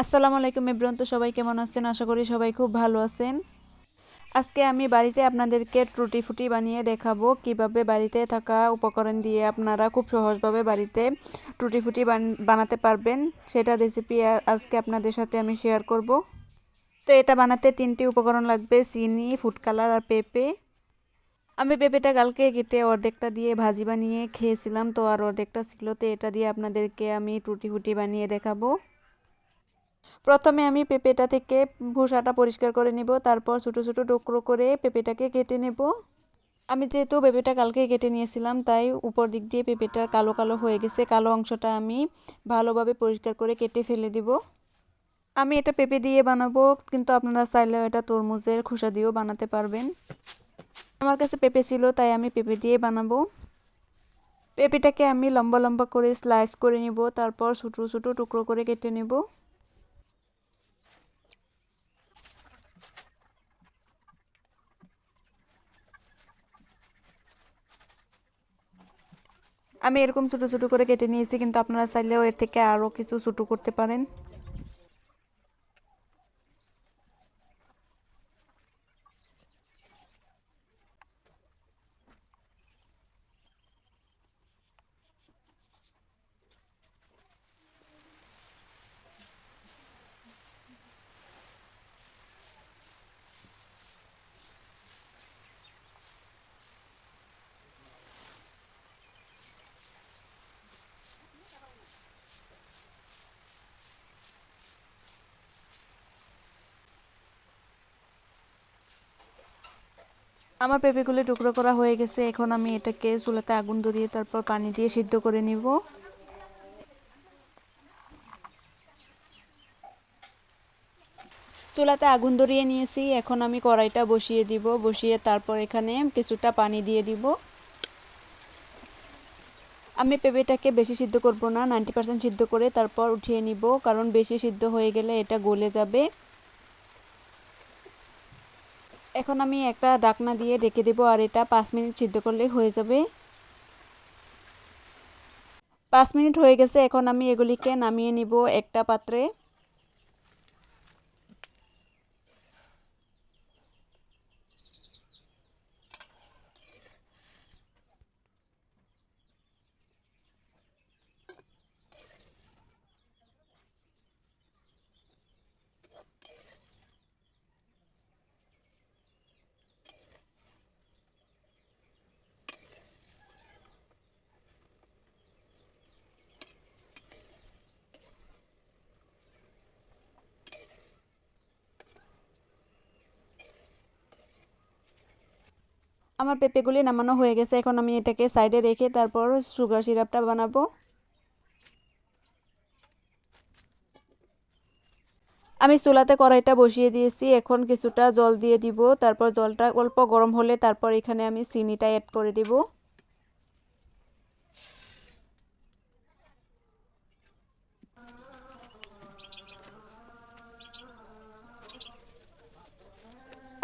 আসসালামু আলাইকুম এভরিওয়ান। তো সবাই কেমন আছেন? আশা করি সবাই খুব ভালো আছেন। আজকে আমি বাড়িতে আপনাদেরকে টুটি ফুটি বানিয়ে দেখাবো কিভাবে বাড়িতে থাকা উপকরণ দিয়ে আপনারা খুব সহজভাবে বাড়িতে টুটি ফুটি বানাতে পারবেন। সেটা রেসিপি আজকে আপনাদের সাথে আমি শেয়ার করব। তো এটা বানাতে 3টি উপকরণ লাগবে: চিনি, ফুড কালার আর পেঁপে। আমি পেঁপেটা কালকে কেটে অর্ধেকটা দিয়ে ভাজি বানিয়ে খেয়েছিলাম, তো আর অর্ধেকটা ছিল, তো এটা দিয়ে আপনাদেরকে আমি টুটি ফুটি বানিয়ে দেখাবো। প্রথমে আমি পেঁপেটা থেকে খোসাটা পরিষ্কার করে নিব, তারপর ছোটো ছোটো টুকরো করে পেঁপেটাকে কেটে নেব। আমি যেহেতু পেঁপেটা কালকে কেটে নিয়েছিলাম, তাই উপর দিক দিয়ে পেঁপেটা কালো কালো হয়ে গেছে। কালো অংশটা আমি ভালোভাবে পরিষ্কার করে কেটে ফেলে দিব। আমি এটা পেঁপে দিয়ে বানাবো, কিন্তু আপনারা চাইলেও এটা তরমুজের খোসা দিয়েও বানাতে পারবেন। আমার কাছে পেঁপে ছিল, তাই আমি পেঁপে দিয়ে বানাবো। পেঁপেটাকে আমি লম্বা লম্বা করে স্লাইস করে নিব, তারপর ছোটো ছোটো টুকরো করে কেটে নেব। আমি এরকম ছোটো ছোটো করে কেটে নিয়েছি, কিন্তু আপনারা চাইলেও এর থেকে আরও কিছু ছোটো করতে পারেন। আমার পেঁপেগুলি টুকরো করা হয়ে গেছে। এখন আমি এটাকে চুলাতে আগুন ধরিয়ে তারপর পানি দিয়ে সিদ্ধ করে নিব। চুলাতে আগুন ধরিয়ে নিয়েছি, এখন আমি কড়াইটা বসিয়ে দিব। বসিয়ে তারপর এখানে কিছুটা পানি দিয়ে দিব। আমি পেঁপেটাকে বেশি সিদ্ধ করব না, 90% সিদ্ধ করে তারপর উঠিয়ে নিব, কারণ বেশি সিদ্ধ হয়ে গেলে এটা গলে যাবে। এখন আমি একটা ঢাকনা দিয়ে ঢেকে দেব, আর এটা 5 মিনিট সিদ্ধ করলেই হয়ে যাবে। 5 মিনিট হয়ে গেছে, এখন আমি এগুলিকে নামিয়ে নিব একটা পাত্রে। আমার পেঁপেগুলি নামানো হয়ে গেছে, এখন আমি এটাকে সাইডে রেখে তারপর সুগার সিরাপটা বানাবো। আমি চুলাতে কড়াইটা বসিয়ে দিয়েছি, এখন কিছুটা জল দিয়ে দিব। তারপর জলটা অল্প গরম হলে তারপর এখানে আমি চিনিটা অ্যাড করে দিব।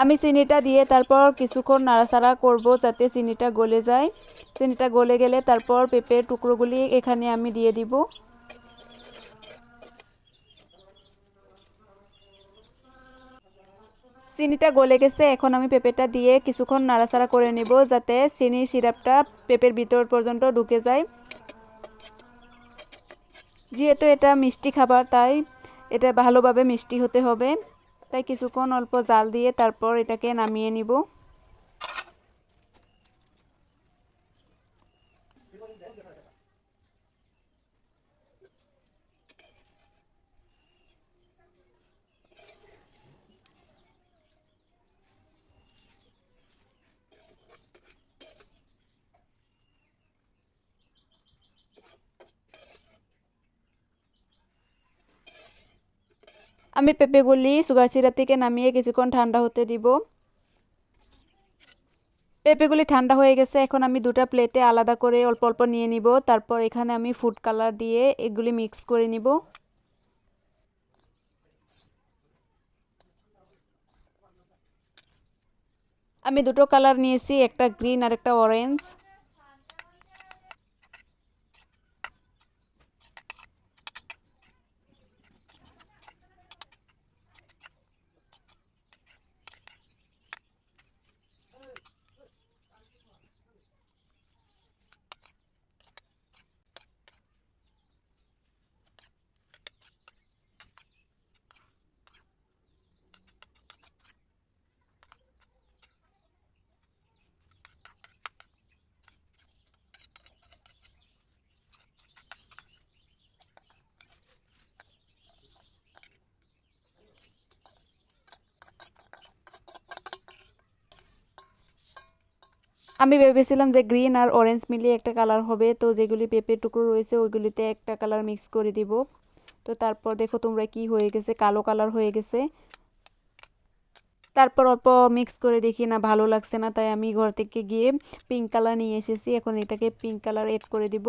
আমি চিনিটা দিয়ে তারপর কিছুক্ষণ নাড়াচাড়া করব যাতে চিনিটা গলে যায়। চিনিটা গলে গেলে তারপর পেঁপের টুকরোগুলি এখানে আমি দিয়ে দিব। চিনিটা গলে গেছে, এখন আমি পেঁপেটা দিয়ে কিছুক্ষণ নাড়াচাড়া করে নেব যাতে চিনির সিরাপটা পেঁপের ভিতর পর্যন্ত ঢুকে যায়। যেহেতু এটা মিষ্টি খাবার, তাই এটা ভালোভাবে মিষ্টি হতে হবে। তাই কিছুক্ষণ অল্প জাল দিয়ে তারপর এটাকে নামিয়ে নিব। আমি পেঁপেগুলি সুগার সিরাপ থেকে নামিয়ে কিছুক্ষণ ঠান্ডা হতে দিব। পেঁপেগুলি ঠান্ডা হয়ে গেছে, এখন আমি দুটো প্লেটে আলাদা করে অল্প অল্প নিয়ে নিব। তারপর এখানে আমি ফুড কালার দিয়ে এগুলি মিক্স করে নিব। আমি দুটো কালার নিয়েছি, একটা গ্রিন আর একটা অরেঞ্জ। আমি ভেবেছিলাম যে গ্রিন আর অরেঞ্জ মিলিয়ে একটা কালার হবে, তো যেগুলি পেঁপের টুকরো রয়েছে ওইগুলিতে একটা কালার মিক্স করে দিব। তো তারপর দেখো তোমরা কি হয়ে গেছে, কালো কালার হয়ে গেছে। তারপর অল্প মিক্স করে দেখি না ভালো লাগছে না, তাই আমি ঘর থেকে গিয়ে পিঙ্ক কালার নিয়ে এসেছি। এখন এটাকে পিঙ্ক কালার এড করে দিব।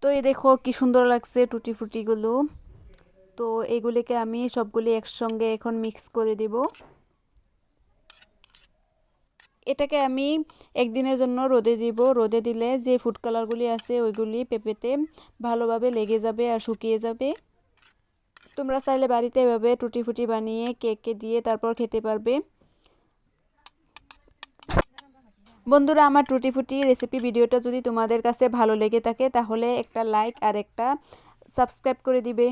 তো এই দেখো কি সুন্দর লাগছে টুটি ফুটিগুলো। তো এগুলিকে আমি সবগুলি একসঙ্গে এখন মিক্স করে দিব। এটাকে আমি একদিনের জন্য রোদে দিব। রোদে দিলে যে ফুড কালারগুলি আছে ওইগুলি পেঁপেতে ভালোভাবে লেগে যাবে আর শুকিয়ে যাবে। তোমরা চাইলে বাড়িতে এভাবে টুটি ফুটি বানিয়ে কেককে দিয়ে তারপর খেতে পারবে। বন্ধুরা, আমার টুটি ফুটি রেসিপি ভিডিওটা যদি তোমাদের কাছে ভালো লেগে থাকে তাহলে একটা লাইক আর একটা সাবস্ক্রাইব করে দিবে।